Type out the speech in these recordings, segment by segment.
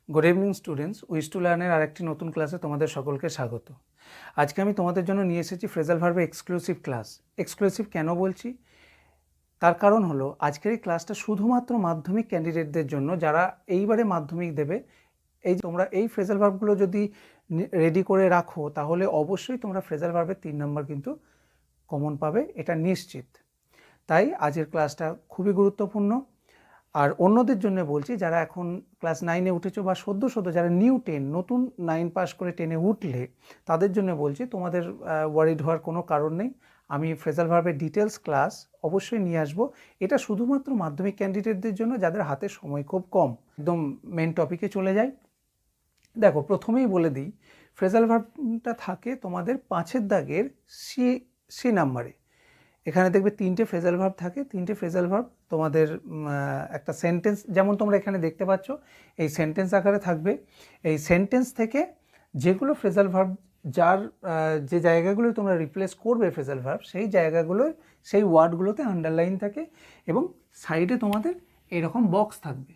Good evening students, wish to লার্নের আরেকটি নতুন ক্লাসে তোমাদের সকলকে স্বাগত। আজকে আমি তোমাদের জন্য নিয়ে এসেছি ফ্রেজাল ভার্বের এক্সক্লুসিভ ক্লাস। এক্সক্লুসিভ কেন বলছি, তার কারণ হলো আজকের এই ক্লাসটা শুধুমাত্র মাধ্যমিক ক্যান্ডিডেটদের জন্য, যারা এইবারে মাধ্যমিক দেবে। তোমরা এই ফ্রেজাল ভার্বগুলো যদি রেডি করে রাখো তাহলে অবশ্যই তোমরা ফ্রেজাল ভার্বের 3 নম্বর কিন্তু কমন পাবে, এটা নিশ্চিত। তাই আজকের ক্লাসটা খুবই গুরুত্বপূর্ণ। আর অন্যদের জন্য বলছি, যারা এখন ক্লাস 9-এ উঠেছো বা সদ্য যারা নিউ 10, নতুন 9 পাস করে 10-এ উঠলে তাদের জন্য বলছি, তোমাদের ওয়ারিড হওয়ার কোনো কারণ নেই। আমি ফ্রেজাল ভার্বের ডিটেলস ক্লাস অবশ্যই নিয়ে আসবো। এটা শুধুমাত্র মাধ্যমিক ক্যান্ডিডেটদের জন্য, যাদের হাতে সময় খুব কম। একদম মেন টপিকে চলে যাই। দেখো, প্রথমেই বলে দিই, ফ্রেজাল ভার্বটা থাকে তোমাদের 5-এর দাগের সি নাম্বারে। এখানে দেখবে 3টে ফ্রেজাল ভার্ব থাকে। 3টে ফ্রেজাল ভার্ব তোমাদের একটা সেন্টেন্স, যেমন তোমরা এখানে দেখতে পাচ্ছ, এই সেন্টেন্স আকারে থাকবে। এই সেন্টেন্স থেকে যেগুলো ফ্রেজাল ভার্ব, যার যে জায়গাগুলো তোমরা রিপ্লেস করবে ফ্রেজাল ভার্ব, সেই জায়গাগুলোয়, সেই ওয়ার্ডগুলোতে আন্ডারলাইন থাকে এবং সাইডে তোমাদের এরকম বক্স থাকবে।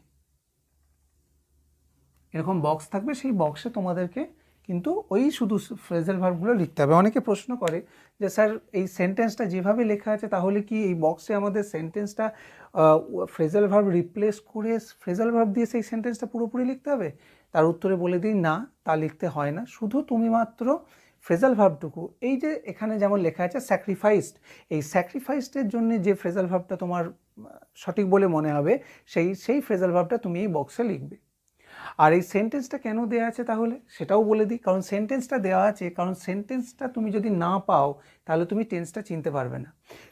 এরকম বক্স থাকবে, সেই বক্সে তোমাদেরকে কিন্তু ওই শুধু ফ্রেজাল ভার্বগুলো লিখতে হবে। অনেকে প্রশ্ন করে যে স্যার, এই সেন্টেন্সটা যেভাবে লেখা আছে তাহলে কি এই বক্সে আমাদের সেন্টেন্সটা ফ্রেজাল ভার্ব রিপ্লেস করে ফ্রেজাল ভার্ব দিয়ে সেই সেন্টেন্সটা পুরোপুরি লিখতে হবে? তার উত্তরে বলে দিই, না, তা লিখতে হয় না। শুধু তুমি মাত্র ফ্রেজাল ভার্বটুকু, এই যে এখানে যেমন লেখা আছে স্যাক্রিফাইসড, এই স্যাক্রিফাইসডের জন্য যে ফ্রেজাল ভার্বটা তোমার সঠিক বলে মনে হবে, সেই ফ্রেজাল ভার্বটা তুমি এই বক্সে লিখবে। আর এই সেন্টেন্সটা কেন দেওয়া আছে তাহলে সেটাও বলে দিই। কারণ সেন্টেন্সটা দেওয়া আছে, কারণ সেন্টেন্সটা তুমি যদি না পাও তাহলে তুমি টেন্সটা চিনতে পারবে না।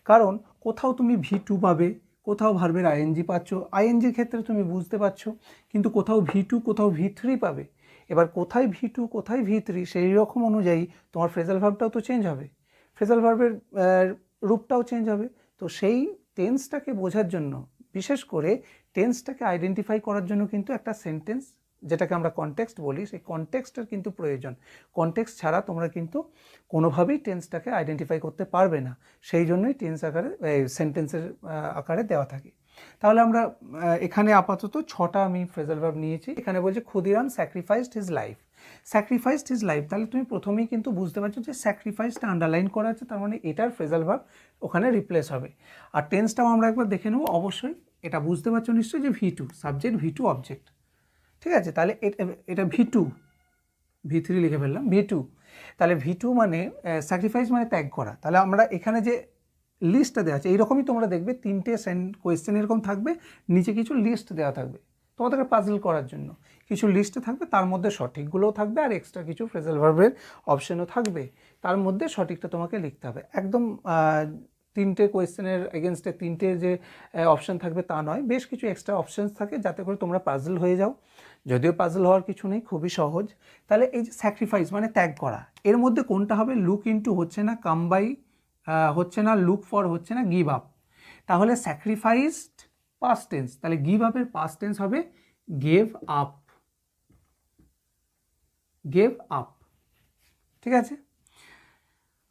কারণ কোথাও তুমি V2 পাবে, কোথাও ভার্বের আইএনজি পাচ্ছ, আইএনজির ক্ষেত্রে তুমি বুঝতে পারছো, কিন্তু কোথাও V2 কোথাও V3 পাবে। এবার কোথায় V2 কোথায় V3, সেই রকম অনুযায়ী তোমার ফ্রেজাল ভার্বটাও তো চেঞ্জ হবে, ফ্রেজাল ভার্বের রূপটাও চেঞ্জ হবে। তো সেই টেন্সটাকে বোঝার জন্য, বিশেষ করে টেন্সটাকে আইডেন্টিফাই করার জন্য কিন্তু একটা সেন্টেন্স, যেটাকে আমরা কনটেক্সট বলি, সেই কনটেক্সটের কিন্তু প্রয়োজন। কনটেক্সট ছাড়া তোমরা কিন্তু কোনোভাবেই টেন্সটাকে আইডেন্টিফাই করতে পারবে না। সেই জন্যই টেন্স আকারে, সেন্টেন্সের আকারে দেওয়া থাকে। তাহলে আমরা এখানে আপাতত 6টা আমি ফ্রেজাল ভার্ব নিয়েছি। এখানে বলছে Khudiram sacrificed his life. Sacrificed his life, তাহলে তুমি প্রথমেই কিন্তু বুঝতে পারছো যে স্যাক্রিফাইসটা আন্ডারলাইন করা আছে, তার মানে এটার ফ্রেজাল ভার্ব ওখানে রিপ্লেস হবে। আর টেন্সটাও আমরা একবার দেখে নেবো। অবশ্যই এটা বুঝতে পারছো নিশ্চয়ই যে V2 সাবজেক্ট, V2 অবজেক্ট, ঠিক আছে। তাহলে এটা V2, V3 লিখে ফেললাম, V2। তাহলে V2 মানে স্যাক্রিফাইস মানে ত্যাগ করা। তাহলে আমরা এখানে যে লিস্টটা দেওয়া আছে, এইরকমই তোমরা দেখবে 3টে কোয়েশ্চেন এরকম থাকবে, নিচে কিছু লিস্ট দেওয়া থাকবে তোমাদেরকে পাজল করার জন্য। কিছু লিস্ট থাকবে, তার মধ্যে সঠিকগুলোও থাকবে আর এক্সট্রা কিছু ফ্রেজাল ভার্বের অপশনও থাকবে। তার মধ্যে সঠিকটা তোমাকে লিখতে হবে। একদম 3টে কোয়েশ্চেনের এগেনস্টে 3টে যে অপশান থাকবে তা নয়, বেশ কিছু এক্সট্রা অপশানস থাকে যাতে করে তোমরা পাজল হয়ে যাও। যদিও পাজল হওয়ার কিছু নেই, খুবই সহজ। তাহলে এই যে স্যাক্রিফাইস মানে ত্যাগ করা, এর মধ্যে কোনটা হবে? লুক ইনটু হচ্ছে না, কাম বাই হচ্ছে না, লুক ফর হচ্ছে না, গিভ আপ। তাহলে স্যাক্রিফাইসড পাস্ট টেন্স, তাহলে গিভ আপের পাস্ট টেন্স হবে গেভ আপ, গেভ আপ, ঠিক আছে।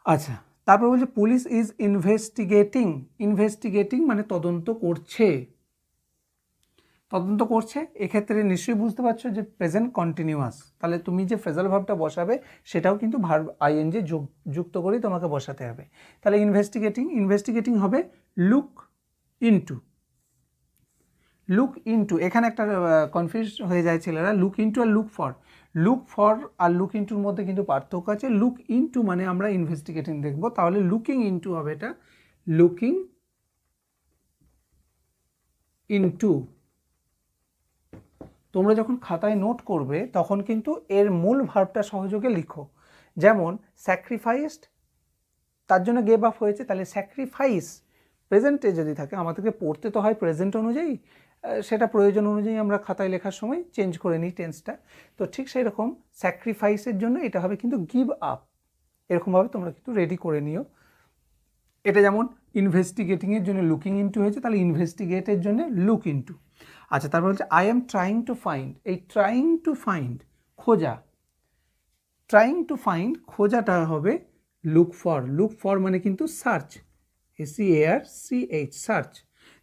আচ্ছা, তারপর বলছে পুলিশ ইজ ইনভেস্টিগেটিং। ইনভেস্টিগেটিং মানে তদন্ত করছে, তদন্ত করছে। এক্ষেত্রে নিশ্চয়ই বুঝতে পারছো যে প্রেজেন্ট কন্টিনিউয়াস। তাহলে তুমি যে ফ্রেজাল ভার্বটা বসাবে সেটাও কিন্তু ভার্ব আইএনজি যুক্ত করেই তোমাকে বসাতে হবে। তাহলে ইনভেস্টিগেটিং, ইনভেস্টিগেটিং হবে লুক ইনটু। লুক ইনটু, এখানে একটা কনফিউজ হয়ে যায় ছেলেরা, লুক ইনটু আর লুক ফর। লুক ফর আর লুক ইনটুর মধ্যে কিন্তু পার্থক্য আছে। লুক ইনটু মানে আমরা ইনভেস্টিগেটিং দেখব, তাহলে লুকিং ইনটু হবে এটা, লুকিং ইনটু। তোমরা যখন খাতায় নোট করবে তখন কিন্তু এর মূল ভার্বটা সহযোগে লিখো। যেমন স্যাক্রিফাইসড, তার জন্য গেভ আপ হয়েছে, তাহলে স্যাক্রিফাইস প্রেজেন্টে যদি থাকে, আমাদেরকে পড়তে তো হয় প্রেজেন্ট অনুযায়ী, সেটা প্রয়োজন অনুযায়ী আমরা খাতায় লেখার সময় চেঞ্জ করে নিই টেন্সটা। তো ঠিক সেই রকম স্যাক্রিফাইসের জন্য এটা হবে কিন্তু গিভ আপ। এরকমভাবে তোমরা কিন্তু রেডি করে নিও। এটা যেমন ইনভেস্টিগেটিংয়ের জন্য লুকিং ইনটু হয়েছে, তাহলে ইনভেস্টিগেটের জন্য লুক ইনটু। আচ্ছা, তারপর হচ্ছে I am trying to find. এই ট্রাইং টু ফাইন্ড খোঁজা, ট্রাইং টু ফাইন্ড খোঁজাটা হবে লুক ফর। লুক ফর মানে কিন্তু সার্চ, SEARCH, সার্চ।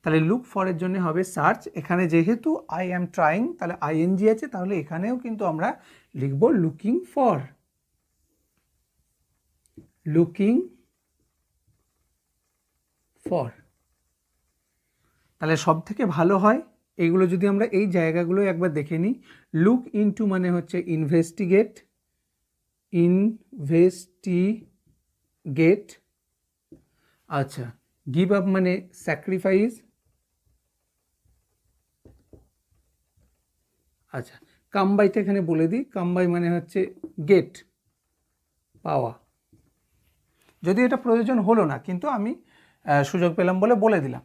তাহলে লুক ফরের জন্য হবে সার্চ, এখানে যেহেতু আই অ্যাম ট্রাইং তাহলে আইএনজি আছে, তাহলে এখানেও কিন্তু আমরা লিখব লুকিং ফর, লুকিং ফর। তাহলে সব থেকে ভালো হয় এইগুলো যদি আমরা এই জায়গাগুলো একবার দেখে নিই। লুক ইনটু মানে হচ্ছে ইনভেস্টিগেট, ইনভেস্টিগেট। আচ্ছা, গিভ আপ মানে স্যাক্রিফাইস। আচ্ছা, কাম বাইটা এখানে বলে দিই, কাম বাই মানে হচ্ছে গেট, পাওয়া। যদি এটা প্রয়োজন হলো না, কিন্তু আমি সুযোগ পেলাম বলে দিলাম।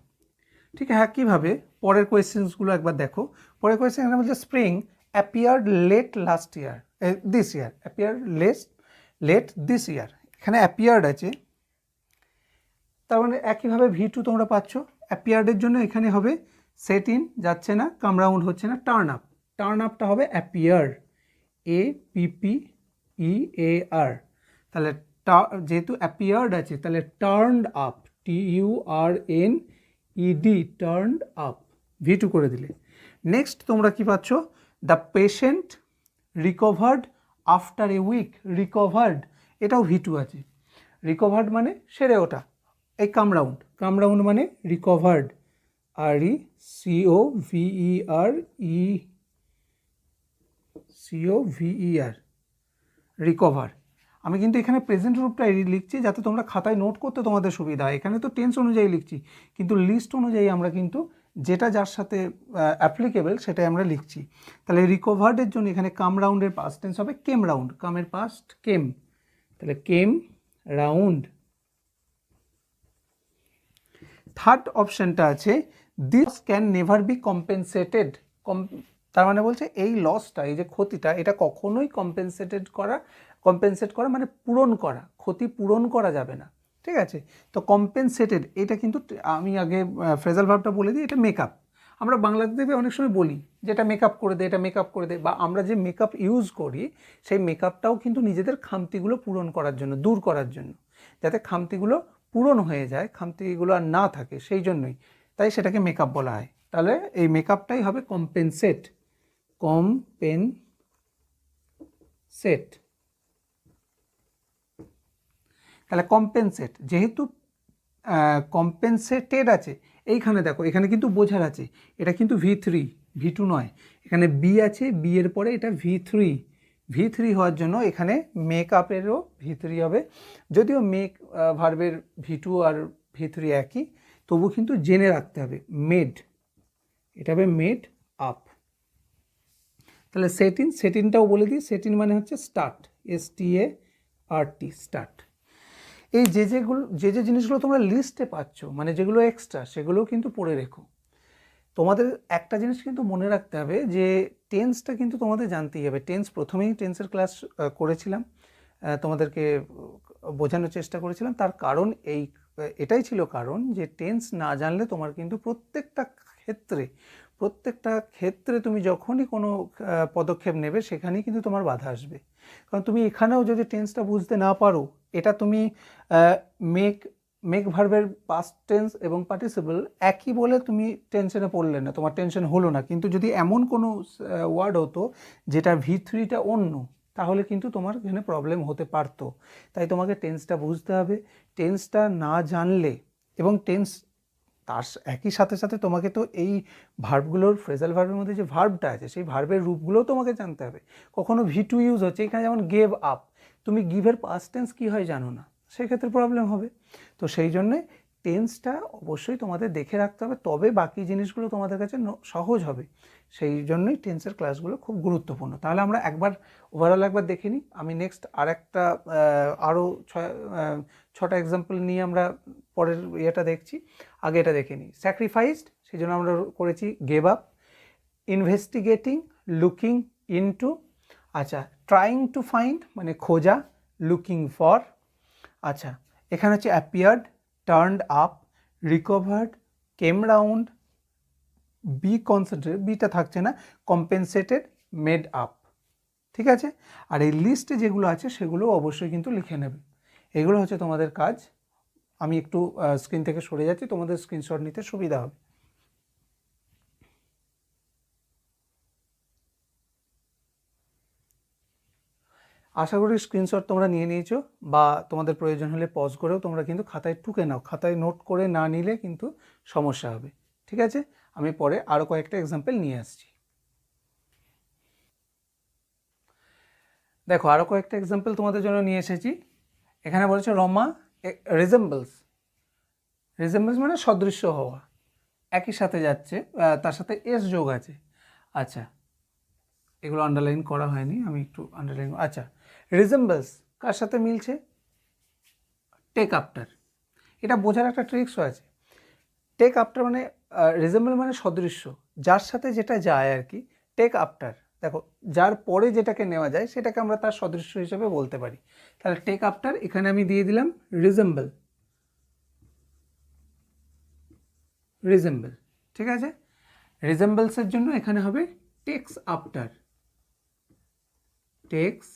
ঠিক হ্যাঁ, কীভাবে পরের কোয়েশ্চেন্সগুলো একবার দেখো। পরের কোয়েশ্চেন এখানে বলছে spring appeared late last year, this year, appeared late this year. এখানে অ্যাপিয়ার্ড আছে, তার মানে একইভাবে V2 তোমরা পাচ্ছ। অ্যাপিয়ার্ডের জন্য এখানে হবে সেট ইন, যাচ্ছে না, কাম রাউন্ড হচ্ছে না, টার্ন আপ। টার্ন আপটা হবে অ্যাপিয়ার, APPEAR। তাহলে যেহেতু অ্যাপিয়ার্ড আছে তাহলে turned up, TURNED, turned up, V2 করে দিলে। নেক্সট তোমরা কি পাচ্ছ, the patient recovered after a week, recovered এটাও V2 আছে। রিকভার্ড মানে সেরে ওঠা, এই কাম রাউন্ড মানে রিকভার্ড, RECOVER, রিকভার। আমি কিন্তু এখানে প্রেজেন্ট রূপটা লিখছি যাতে তোমরা খাতায় নোট করতে তোমাদের সুবিধা হয়। এখানে তো টেন্স অনুযায়ী লিখছি, কিন্তু লিস্ট অনুযায়ী আমরা কিন্তু যেটা যার সাথে অ্যাপ্লিকেবল সেটাই আমরা লিখছি। তাহলে রিকভার্ডের জন্য এখানে কাম রাউন্ডের পাস্ট টেন্স হবে কেম রাউন্ড, কামের পাস্ট কেম, তাহলে কেম রাউন্ড। থার্ড অপশানটা আছে this can never be compensated. তার মানে বলছে এই লসটা, এই যে ক্ষতিটা, এটা কখনোই কম্পেনসেট করা মানে পূরণ করা, ক্ষতি পূরণ করা যাবে না। ঠিক আছে, তো কম্পেনসেটেড এটা কিন্তু আমি আগে ফ্রেজাল ভার্বটা বলে দিই, এটা মেকআপ। আমরা বাংলাতে অনেক সময় বলি যে এটা মেকআপ করে দে, এটা মেকআপ করে দে, বা আমরা যে মেকআপ ইউজ করি সেই মেকআপটাও কিন্তু নিজেদের খামতিগুলো পূরণ করার জন্য, দূর করার জন্য, যাতে খামতিগুলো পূরণ হয়ে যায়, খামতিগুলো আর না থাকে, সেই জন্যই তাই সেটাকে মেকআপ বলা হয়। তাহলে এই মেকআপটাই হবে কম্পেনসেট, কম্পেনসেট। তাহলে কম্পেনসেট যেহেতু কম্পেনসেটেড আছে, এইখানে দেখো এখানে কিন্তু বোঝার আছে, এটা কিন্তু V3, V2 নয়। এখানে বি আছে, বি এর পরে এটা V3 হওয়ার জন্য এখানে মেকআপেরও V3 হবে। যদিও মেক ভার্বের V2 আর V3 একই, তবু কিন্তু জেনে রাখতে হবে মেড, এটা হবে মেড আপ। তাহলে সেটিনটাও বলে দিই, সেটিন মানে হচ্ছে স্টার্ট, START, স্টার্ট। এই যে জিনিসগুলো তোমরা লিস্টে পাচ্ছ, মানে যেগুলো এক্সট্রা, সেগুলোও কিন্তু পড়ে রেখো। তোমাদের একটা জিনিস কিন্তু মনে রাখতে হবে যে টেন্সটা কিন্তু তোমাদের জানতেই হবে। প্রথমেই টেন্সের ক্লাস করেছিলাম, তোমাদেরকে বোঝানোর চেষ্টা করেছিলাম। তার কারণ এটাই ছিল কারণ যে টেন্স না জানলে তোমার কিন্তু প্রত্যেকটা ক্ষেত্রে তুমি যখনই কোনো পদক্ষেপ নেবে সেখানেই কিন্তু তোমার বাধা আসবে। কারণ তুমি এখানেও যদি টেন্সটা বুঝতে না পারো, এটা তুমি মেক ভার্বের পাস্ট টেন্স এবং পার্টিসিপল একই বলে তুমি টেনশনে পড়লে না, তোমার টেনশন হলো না। কিন্তু যদি এমন কোনো ওয়ার্ড হতো যেটা V3টা অন্য, তাহলে কিন্তু তোমার এখানে প্রবলেম হতে পারতো। তাই তোমাকে টেন্সটা বুঝতে হবে। টেন্সটা না জানলে, এবং তার একই সাথে তোমাকে তো এই ভার্বগুলোর, ফ্রেজাল ভার্বের মধ্যে যে ভার্বটা আছে সেই ভার্বের রূপগুলোও তোমাকে জানতে হবে। কখনো V2 ইউজ হচ্ছে, এখানে যেমন গেভ আপ, তুমি গিভের পাস্ট টেন্স কী হয় জানো না, সেক্ষেত্রে প্রবলেম হবে। তো সেই জন্যে টেন্সটা অবশ্যই তোমাদের দেখে রাখতে হবে, তবে বাকি জিনিসগুলো তোমাদের কাছে সহজ হবে। সেই জন্যই টেন্সের ক্লাসগুলো খুব গুরুত্বপূর্ণ। তাহলে আমরা ওভারঅল একবার দেখে নিই। আমি নেক্সট আরও 6টা এক্সাম্পল নিয়ে আমরা পরের ইয়েটা দেখছি। আগে এটা দেখে নিই। স্যাক্রিফাইসড, সেই জন্য আমরা করেছি gave up. Investigating, looking into. আচ্ছা, ট্রাইং টু ফাইন্ড মানে খোঁজা, লুকিং ফর। আচ্ছা, এখানে হচ্ছে অ্যাপিয়ার্ড, টার্নড আপ, রিকভার্ড, কেম রাউন্ড, বি কনসেন্ট্রেটেড, বিটা থাকছে না, কম্পেনসেটেড, মেড আপ। ঠিক আছে, আর এই লিস্টে যেগুলো আছে সেগুলো অবশ্যই কিন্তু লিখে নেবে। এগুলো হচ্ছে তোমাদের কাজ। আমি একটু স্ক্রিন থেকে সরে যাচ্ছি, তোমাদের স্ক্রিনশট নিতে সুবিধা হবে। আশা করি স্ক্রিনশট তোমরা নিয়ে নিয়েছো, বা তোমাদের প্রয়োজন হলে পজ করেও তোমরা কিন্তু খাতায় টুকে নাও, খাতায় নোট করে না নিলে কিন্তু সমস্যা হবে। ঠিক আছে, আমি পরে আরও কয়েকটা এক্সাম্পল নিয়ে আসছি। দেখো আরও কয়েকটা এক্সাম্পল তোমাদের জন্য নিয়ে এসেছি। এখানে বলেছে রমা রিজেম্বলস, রিজেম্বলস মানে সদৃশ্য হওয়া, একই সাথে যাচ্ছে, তার সাথে এস যোগ আছে। আচ্ছা, এগুলো আন্ডারলাইন করা হয়নি, আমি একটু আন্ডারলাইন। আচ্ছা, রিজেম্বলস কার সাথে মিলছে? Take after. এটা বোঝার একটা ট্রিক্সও আছে। টেক আফটার মানে রিজেম্বল মানে সদৃশ্য, যার সাথে যেটা যায় আর কি। টেক আফটার, দেখো যার পরে যেটাকে নেওয়া যায় সেটাকে আমরা তার সদৃশ্য হিসেবে বলতে পারি। তাহলে টেক আফটার এখানে আমি দিয়ে দিলাম রিজেম্বল, রিজেম্বল। ঠিক আছে, রিজেম্বলসের জন্য এখানে হবে টেক্স আফটার, টেক্স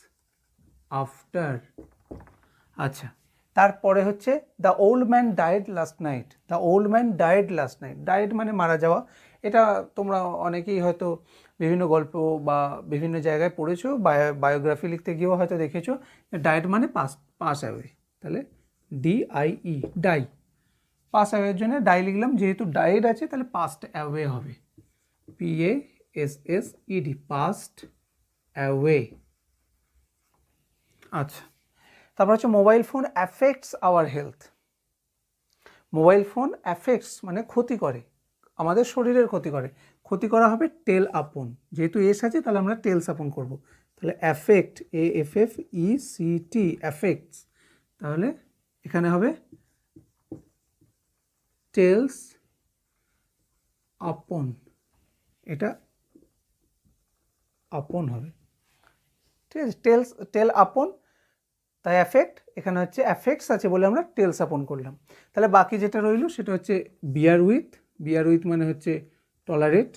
আফটার। আচ্ছা, তারপরে হচ্ছে the old man died last night, the old man died last night. Died মানে মারা যাওয়া, এটা তোমরা অনেকেই হয়তো বিভিন্ন গল্প বা বিভিন্ন জায়গায় পড়েছো, বায়োগ্রাফি লিখতে গিয়েও হয়তো দেখেছো। ডায়েড মানে পাস অ্যাওয়ে, তাহলে DIE, ডাই। পাস অ্যাওয়ের জন্য ডাই লিখলাম, যেহেতু ডায়েড আছে তাহলে পাস্ট অ্যাওয়ে হবে, PASSED, পাস্ট অ্যাওয়ে। আচ্ছা, তারপর হচ্ছে mobile phone affects our health. Mobile phone affects মানে ক্ষতি করে, আমাদের শরীরের ক্ষতি করে। ক্ষতি করা হবে টেল আপন, যেহেতু এস আছে তাহলে আমরা টেলস আপন করব। তাহলে অ্যাফেক্ট, AFFECT, অ্যাফেক্টস, তাহলে এখানে হবে টেলস আপন, এটা আপন হবে। ঠিক আছে, টেল আপন, তাই অ্যাফেক্ট, এখানে হচ্ছে অ্যাফেক্টস আছে বলে আমরা টেলস আপন করলাম। তাহলে বাকি যেটা রইল সেটা হচ্ছে বিয়ার উইথ, বিয়ার উইথ মানে হচ্ছে টলারেট,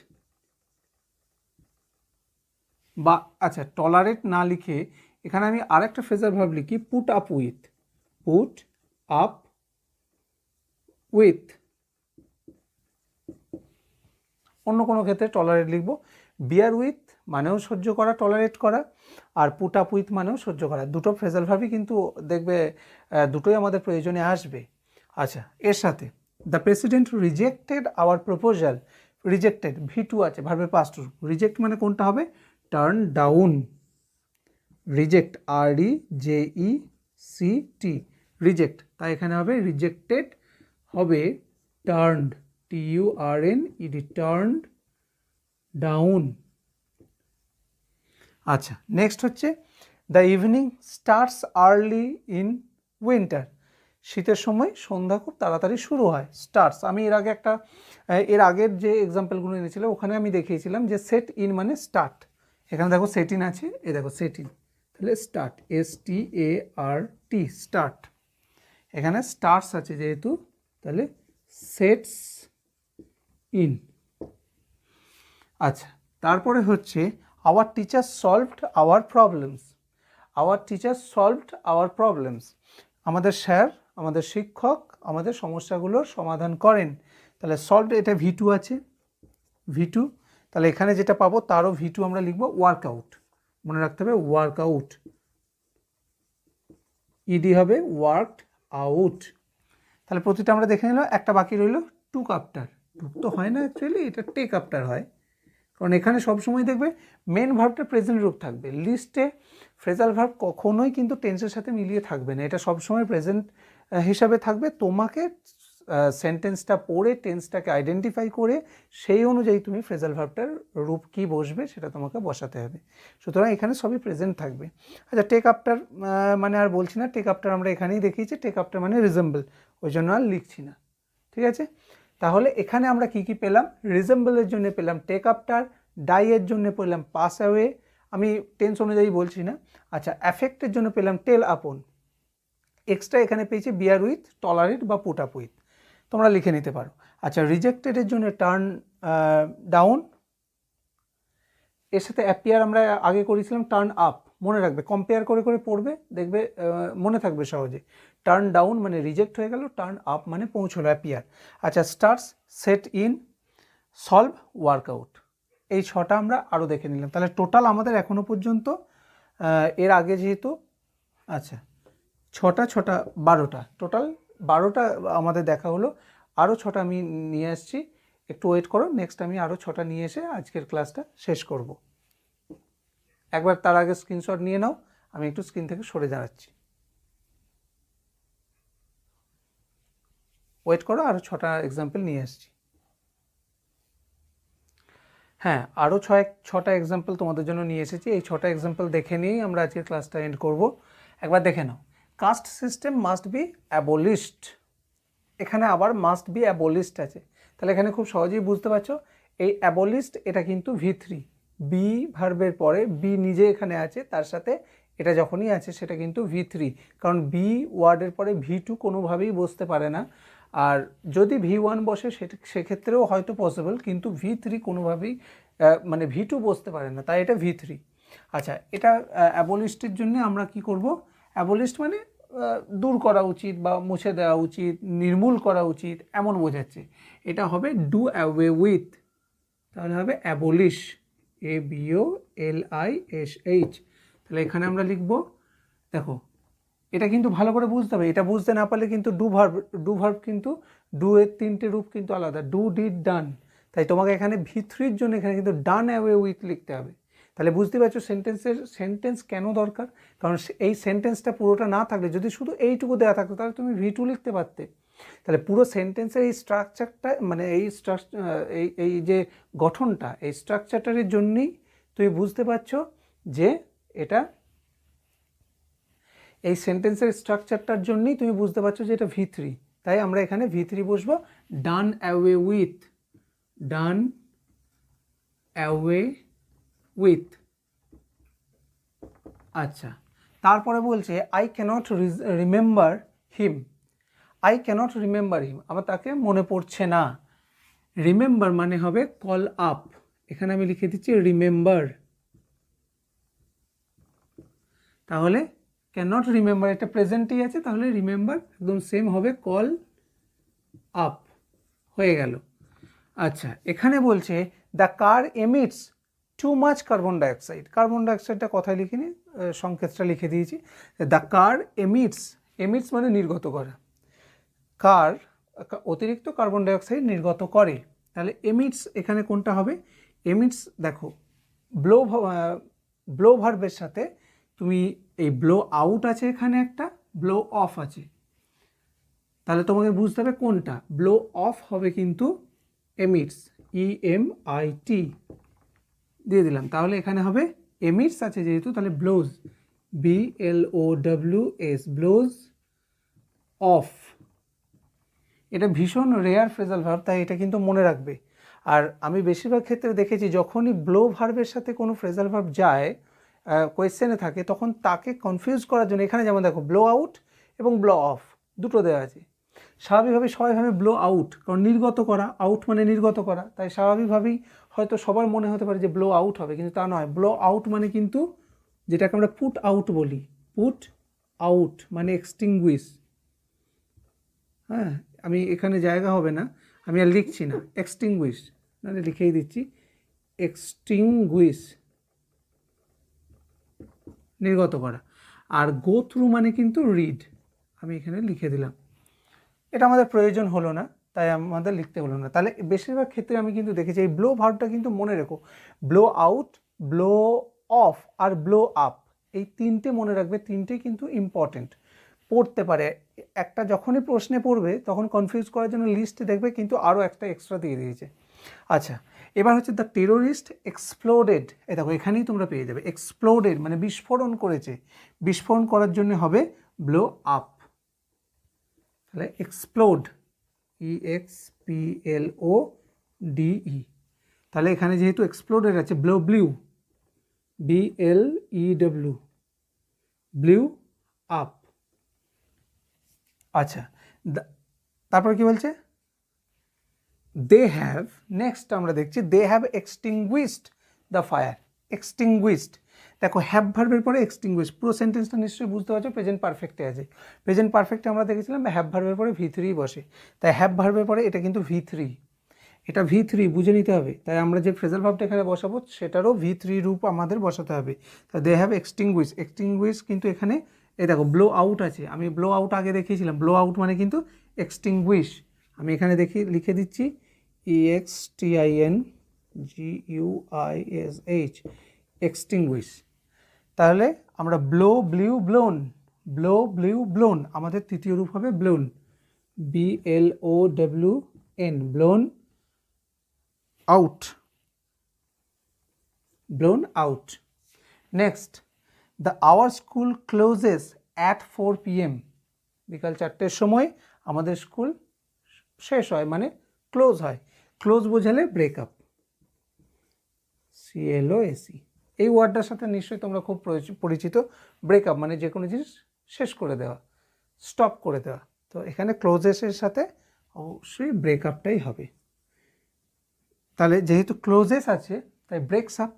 বা আচ্ছা টলারেট না লিখে এখানে আমি আরেকটা ফ্রেজাল ভার্ব লিখি, put up with, put up with. অন্য কোনো ক্ষেত্রে টলারেট লিখবো। বিয়ার উইথ মানেও সহ্য করা, টলারেট করা, আর পুট আপ উইথ মানেও সহ্য করা। দুটো ফ্রেজাল ভার্বই কিন্তু দেখবে দুটোই আমাদের প্রয়োজনে আসবে। আচ্ছা, এর সাথে the president rejected our proposal, rejected V2 আছে, ভার্বের পাস্ট রূপ। রিজেক্ট মানে কোনটা হবে? Turn down, reject, REJECT, reject, তাই এখানে হবে রিজেক্টেড হবে টার্নড, TURNED, টার্নড ডাউন। আচ্ছা, নেক্সট হচ্ছে the evening starts early in winter, শীতের সময় সন্ধ্যা খুব তাড়াতাড়ি শুরু হয়। স্টার্টস, আমি এর আগের যে এক্সাম্পলগুলো এনেছিলাম ওখানে আমি দেখিয়েছিলাম যে সেট ইন মানে স্টার্ট। এখানে দেখো সেট ইন আছে, এই দেখো সেট ইন, তাহলে স্টার্ট, START, স্টার্ট। এখানে স্টার্টস আছে যেহেতু, তাহলে সেটস ইন। আচ্ছা, তারপরে হচ্ছে our teacher solved hour problems, our teacher solved hour problems, আমাদের স্যার, আমাদের শিক্ষক আমাদের সমস্যাগুলোর সমাধান করেন। তাহলে সলভড, এটা V2 আছে, V2, তাহলে এখানে যেটা পাবো তারও V2 আমরা লিখবো, ওয়ার্কআউট, মনে রাখতে হবে ওয়ার্কআউট, ED হবে ওয়ার্কড আউট। তাহলে প্রতিটা আমরা দেখে নিলাম, একটা বাকি রইল টুক আফটার। টুক তো হয় না অ্যাকচুয়ালি, এটা টেক আফটার হয়, কারণ এখানে সবসময় দেখবে মেন ভার্বটা প্রেজেন্ট রূপ থাকবে। লিস্টে ফ্রেজাল ভার্ব কখনোই কিন্তু টেন্সের সাথে মিলিয়ে থাকবে না, এটা সবসময় প্রেজেন্ট হিসাবে থাকবে। তোমাকে সেন্টেন্সটা পড়ে টেন্সটাকে আইডেন্টিফাই করে সেই অনুযায়ী তুমি ফ্রেজাল ভার্বটার রূপ কী বসবে সেটা তোমাকে বসাতে হবে। সুতরাং এখানে সবই প্রেজেন্ট থাকবে। আচ্ছা, টেক আফটার মানে আর বলছি না, টেক আফটার আমরা এখানেই দেখিয়েছি, টেক আফটার মানে রিজেম্বল, ওই জন্য আর লিখছি না। ঠিক আছে, তাহলে এখানে আমরা কি কি পেলাম? রিজেম্বলের জন্য পেলাম টেক আফটার, ডাইয়ের জন্য পেলাম পাস অ্যাওয়ে, আমি টেন্স অনুযায়ী বলছি না। আচ্ছা, অ্যাফেক্টের জন্য পেলাম টেল আপন, এক্সট্রা এখানে পেয়েছি বিয়ার উইথ, টলারেট বা পুট আপ উইথ, তোমরা লিখে নিতে পারো। আচ্ছা, রিজেক্টেডের জন্য টার্ন ডাউন, এর সাথে অ্যাপিয়ার আমরা আগে করেছিলাম টার্ন আপ, মনে রাখবে, কম্পেয়ার করে করে পড়বে, দেখবে মনে থাকবে সহজে। টার্ন ডাউন মানে রিজেক্ট হয়ে গেল, টার্ন আপ মানে পৌঁছলো, অ্যাপিয়ার। আচ্ছা, starts, set in, solve, workout, এই 6টা আমরা আরও দেখে নিলাম। তাহলে টোটাল আমাদের এখনও পর্যন্ত এর আগে যেহেতু আচ্ছা 6টা 6টা 12টা টোটাল 12টা আমাদের দেখা হলো, আরও 6টা আমি নিয়ে আসছি, একটু ওয়েট করো, নেক্সট আমি আরও 6টা নিয়ে এসে আজকের ক্লাসটা শেষ করব। একবার তার আগে স্ক্রিনশট নিয়ে নাও, আমি একটু স্ক্রিন থেকে সরে দাঁড়াচ্ছি, ওয়েট করো, আরও 6টা এক্সাম্পল নিয়ে আসছি। হ্যাঁ, আরও 6টা এক্সাম্পল তোমাদের জন্য নিয়ে এসেছি, এই 6টা এক্সাম্পল দেখে নিয়েই আমরা আজকের ক্লাসটা এন্ড করব। একবার দেখে নাও, caste system must be abolished, এখানে আবার মাস্ট বি অ্যাবলিশড আছে, তাহলে এখানে খুব সহজেই বুঝতে পারছো এই অ্যাবলিশড এটা কিন্তু V3, বি ভার্বের পরে বি নিজে এখানে আছে, তার সাথে এটা যখনই আছে সেটা কিন্তু V3, কারণ বি ওয়ার্ডের পরে V2 কোনোভাবেই বসতে পারে না, আর যদি V1 বসে সেক্ষেত্রেও হয়তো পসিবল, কিন্তু V3 কোনোভাবেই মানে V2 বসতে পারে না, তাই এটা V3। আচ্ছা, এটা অ্যাবলিশডের জন্য আমরা কি করব, অ্যাবলিশড মানে দূর করা উচিত বা মুছে দেওয়া উচিত, নির্মূল করা উচিত এমন বোঝাচ্ছে, এটা হবে ডু অ্যাওয়ে উইথ, তাহলে হবে অ্যাবলিশ, ABOLISH। তাহলে এখানে আমরা লিখব, দেখো এটা কিন্তু ভালো করে বুঝতে হবে, এটা বুঝতে না পারলে কিন্তু ডু ভার্ব কিন্তু ডু এর 3টে রূপ কিন্তু আলাদা, ডু ডিড ডান, তাই তোমাকে এখানে V3-র জন্য এখানে কিন্তু ডান অ্যাওয়ে উইথ লিখতে হবে। তাহলে বুঝতে পারছো সেন্টেন্স কেন দরকার, কারণ এই সেন্টেন্সটা পুরোটা না থাকলে, যদি শুধু এইটুকু দেওয়া থাকতো তাহলে তুমি V2 লিখতে পারতে, তাহলে পুরো সেন্টেন্সের এই স্ট্রাকচারটা মানে এই যে গঠনটা, এই স্ট্রাকচারটার জন্যই তুমি বুঝতে পারছো যে এটা, এই সেন্টেন্সের স্ট্রাকচারটার জন্যই তুমি বুঝতে পারছো যে এটা V3, তাই আমরা এখানে V3 বসবো, done away with, done away with. আচ্ছা, তারপরে বলছে I can't remember him, I can't remember him, আমার তাকে মনে পড়ছে না, রিমেম্বার মানে হবে কল আপ, এখানে আমি লিখে দিচ্ছি রিমেম্বার, তাহলে ক্যানট রিমেম্বার এটা প্রেজেন্টই আছে, তাহলে রিমেম্বার একদম সেম হবে কল আপ, হয়ে গেল। আচ্ছা, এখানে বলছে the car emits too much carbon dioxide, carbon ডাইঅক্সাইডটা কথায় লিখিনি, সংকেতটা লিখে দিয়েছি, দ্য কার এমিটস, এমিটস মানে নির্গত করা, কার অতিরিক্ত কার্বন ডাইঅক্সাইড নির্গত করে, তাহলে এমিটস এখানে কোনটা হবে, এমিটস দেখো ব্লো ভার্বের সাথে তুমি এই ব্লো আউট আছে, এখানে একটা ব্লো অফ আছে, তাহলে তোমাকে বুঝতে হবে কোনটা, ব্লো অফ হবে কিন্তু এমিটস, EMIT দিয়ে দিলাম, তাহলে এখানে হবে এমিটস আছে যেহেতু, তাহলে ব্লোজ, BLOWS, ব্লোজ অফ, এটা ভীষণ রেয়ার ফ্রেজাল ভার্ব, তাই এটা কিন্তু মনে রাখবে। আর আমি বেশিরভাগ ক্ষেত্রে দেখেছি যখনই ব্লো ভার্বের সাথে কোনো ফ্রেজাল ভার্ব যায় কোয়েশ্চেনে থাকে, তখন তাকে কনফিউজ করার জন্য এখানে যেমন দেখো ব্লো আউট এবং ব্লো অফ দুটো দেওয়া আছে, স্বাভাবিকভাবে সবাই ভাবে ব্লো আউট, কারণ নির্গত করা, আউট মানে নির্গত করা, তাই স্বাভাবিকভাবেই হয়তো সবার মনে হতে পারে যে ব্লো আউট হবে, কিন্তু তা নয়, ব্লো আউট মানে কিন্তু যেটাকে আমরা পুট আউট বলি, পুট আউট মানে এক্সটিংগুইশ। হ্যাঁ, আমি এখানে জায়গা হবে না, আমি আর লিখছি না, এক্সটিংগুইশ মানে লিখেই দিচ্ছি, এক্সটিংগুইশ নির্গত করা, আর গো থ্রু মানে কিন্তু রিড, আমি এখানে লিখে দিলাম, এটা আমাদের প্রয়োজন হলো না, তাই আমাদের লিখতে হলো না। তাহলে বেশিরভাগ ক্ষেত্রে আমি কিন্তু দেখেছি এই ব্লো ভার্বটা কিন্তু মনে রেখো, ব্লো আউট, ব্লো অফ আর ব্লো আপ, এই 3টে মনে রাখবে, 3টেই কিন্তু ইম্পর্টেন্ট, পড়তে পারে, একটা যখনই প্রশ্নে পড়বে তখন কনফিউজ করার জন্য লিস্ট দেখবে কিন্তু আরও একটা এক্সট্রা দিয়ে দিয়েছে। আচ্ছা, এবার হচ্ছে দ্য টেরোরিস্ট এক্সপ্লোডেড, এ দেখো এখানেই তোমরা পেয়ে যাবে, এক্সপ্লোডেড মানে বিস্ফোরণ করেছে, বিস্ফোরণ করার জন্য হবে ব্লো আপ, তাহলে এক্সপ্লোড, EXPLODE, তাহলে এখানে যেহেতু এক্সপ্লোডেড আছে, blow blew, BLEW, blew up. আচ্ছা, তারপর কি বলছে, দে হ্যাভ, নেক্সট আমরা দেখছি they have extinguished the fire, extinguished, দেখো হ্যাভ ভার্বের পরে এক্সটিংগুইশড, পুরো সেন্টেন্সটা নিশ্চয়ই বুঝতে পারছো প্রেজেন্ট পারফেক্টে আছে, প্রেজেন্ট পারফেক্টে আমরা দেখেছিলাম হ্যাভ ভার্বের পরে V3 বসে, তাই হ্যাভ ভার্বের পরে এটা কিন্তু V3, এটা V3 বুঝে নিতে হবে, তাই আমরা যে ফ্রেজাল ভার্বটা এখানে বসাবো সেটারও V3 রূপ আমাদের বসাতে হবে। তা দে হ্যাভ এক্সটিংগুইশ, এক্সটিংগুইশ কিন্তু এখানে এই দেখো ব্লো আউট আছে, আমি ব্লো আউট আগে দেখিয়েছিলাম, ব্লো আউট মানে কিন্তু এক্সটিংগুইশ। আমি এখানে লিখে দিচ্ছি EXTINGUISH, এক্সটিংগুইশ। তাহলে আমরা blow blew blown, blow blew blown আমাদের তৃতীয় রূপ হবে blown, BLOWN, blown out, blown out. Next, the our school closes at 4 PM, বিকাল 4টের সময় আমাদের স্কুল শেষ হয়, মানে ক্লোজ হয়। ক্লোজ বোঝালে ব্রেকআপ, CLOSE। এই ওয়ার্ডটার সাথে নিশ্চয়ই তোমরা খুব পরিচিত। ব্রেকআপ মানে যে কোনো জিনিস শেষ করে দেওয়া, স্টপ করে দেওয়া। তো এখানে ক্লোজেসের সাথে অবশ্যই ব্রেকআপটাই হবে। তাহলে যেহেতু ক্লোজেস আছে তাই ব্রেকস আপ,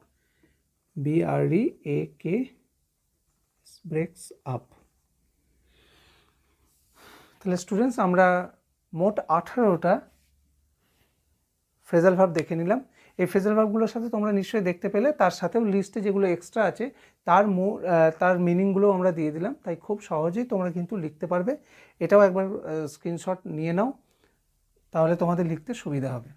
BREAK, ব্রেকস আপ। তাহলে স্টুডেন্টস আমরা মোট 18টা ফ্রেজাল ভার্ব দেখে নিলাম। এই ফ্রেজাল ভার্বগুলোর সাথে তোমরা নিশ্চয়ই দেখতে পেলে, তার সাথেও লিস্টে যেগুলো এক্সট্রা আছে তার মিনিংগুলো আমরা দিয়ে দিলাম, তাই খুব সহজেই তোমরা কিন্তু লিখতে পারবে। এটাও একবার স্ক্রিনশট নিয়ে নাও, তাহলে তোমাদের লিখতে সুবিধা হবে।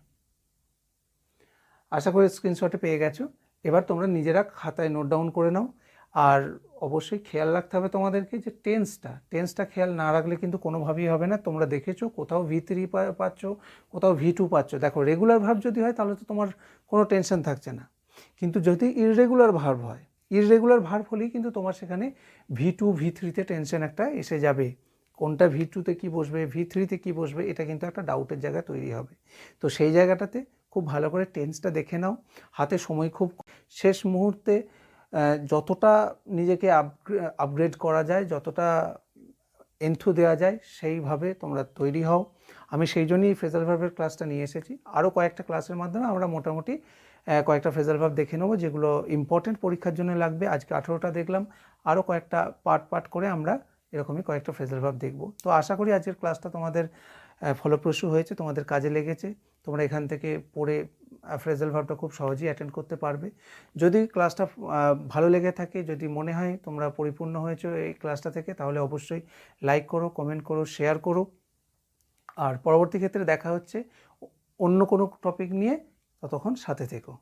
আশা করি স্ক্রিনশটে পেয়ে গেছো। এবার তোমরা নিজেরা খাতায় নোট ডাউন করে নাও। আর অবশ্যই খেয়াল রাখতে হবে তোমাদেরকে যে টেন্সটা খেয়াল না রাখলে কিন্তু কোনোভাবেই হবে না। তোমরা দেখেছো কোথাও V3 পাচ্ছ, কোথাও V2 পাচ্ছ। দেখো রেগুলার ভার্ব যদি হয় তাহলে তো তোমার কোনো টেনশন থাকছে না, কিন্তু যদি ইররেগুলার ভার্ব হয়, ইররেগুলার ভার্ব হলেই কিন্তু তোমার সেখানে V2 V3তে টেনশন একটা এসে যাবে। কোনটা V2তে কী বসবে, V3তে কী বসবে, এটা কিন্তু একটা ডাউটের জায়গা তৈরি হবে। তো সেই জায়গাটাতে খুব ভালো করে টেন্সটা দেখে নাও। হাতে সময় খুব, শেষ মুহূর্তে যতটা নিজেকে আপগ্রেড করা যায়, যতটা এন্থু দেওয়া যায়, সেইভাবে তোমরা তৈরি হও। আমি সেই জন্যই ফ্রেজাল ভার্বের ক্লাসটা নিয়ে এসেছি। আরও কয়েকটা ক্লাসের মাধ্যমে আমরা মোটামুটি কয়েকটা ফ্রেজাল ভার্ব দেখে নেবো যেগুলো ইম্পর্টেন্ট পরীক্ষার জন্য লাগবে। আজকে 18টা দেখলাম, আরও কয়েকটা পার্ট করে আমরা এরকমই কয়েকটা ফ্রেজাল ভার্ব দেখব। তো আশা করি আজকের ক্লাসটা তোমাদের ফলপ্রসূ হয়েছে, তোমাদের কাজে লেগেছে। তোমরা এখান থেকে পড়ে ফ্রেজাল ভার্বটা খুব সহজেই অ্যাটেন্ড করতে পারবে। যদি ক্লাসটা ভালো লেগে থাকে, যদি মনে হয় তোমরা পরিপূর্ণ হয়েছো এই ক্লাসটা থেকে, তাহলে অবশ্যই লাইক করো, কমেন্ট করো, শেয়ার করো। আর পরবর্তী ক্ষেত্রে দেখা হচ্ছে অন্য কোনো টপিক নিয়ে, ততক্ষণ সাথে থেকো।